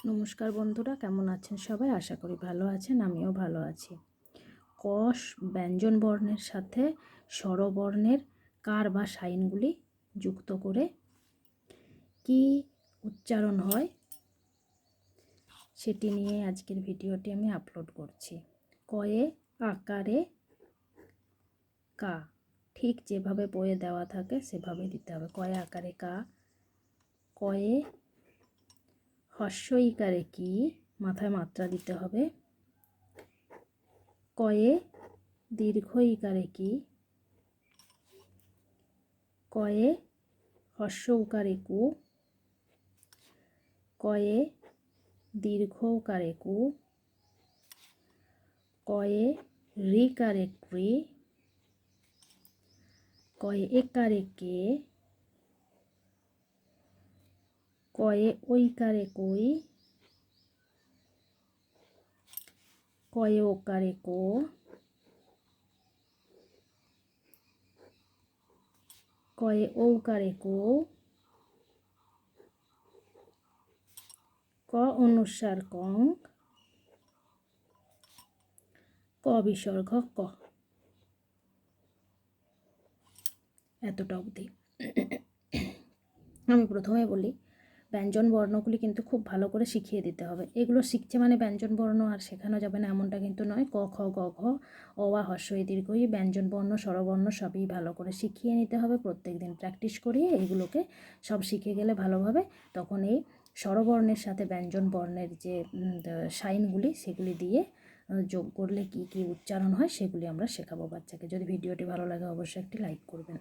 নমস্কার বন্ধুরা, কেমন আছেন সবাই? আশা করি ভালো আছেন, আমিও ভালো আছি। ক ব্যঞ্জন বর্ণের সাথে স্বরবর্ণের কার বা সাইনগুলি যুক্ত করে কি উচ্চারণ হয় সেটি নিয়ে আজকের ভিডিওটি আমি আপলোড করছি। কয়ে আকারে কা, ঠিক যেভাবে বইয়ে দেওয়া থাকে সেভাবে দিতে হবে। কয়ে আকারে কা, কয়ে হস্য ইকারে কি, মাথায় মাত্রা দিতে হবে। কয়ে দীর্ঘ ইকারে কি, কয়ে হস্য উকারে কু, কয়ে দীর্ঘ উকারে কু, কয়ে রিকারে ক্রি, কয়ে একারে কে, কয়ে ঐকারে কই, কয়ে ওকারে কো, কয়ে ঔকারে কো, ক অনুস্বার কং, ক বিসর্গ ক। এতটা অবধি। আমি প্রথমে বলি, ব্যঞ্জন বর্ণগুলি কিন্তু খুব ভালো করে শিখিয়ে দিতে হবে। এগুলো শিখছে মানে ব্যঞ্জন বর্ণ আর শেখানো যাবে না এমনটা কিন্তু নয়। ক খ গ ঘ অ আ হস্র ই দীর্ঘ ই, ব্যঞ্জন বর্ণ স্বরবর্ণ সবই ভালো করে শিখিয়ে নিতে হবে। প্রত্যেক দিন প্র্যাকটিস করিয়ে এগুলোকে সব শিখে গেলে ভালোভাবে তখন এই স্বরবর্ণের সাথে ব্যঞ্জন বর্ণের যে সাইনগুলি সেগুলি দিয়ে যোগ করলে কি কি উচ্চারণ হয় সেগুলি আমরা শেখাবো বাচ্চাকে। যদি ভিডিওটি ভালো লাগে অবশ্যই একটি লাইক করবেন।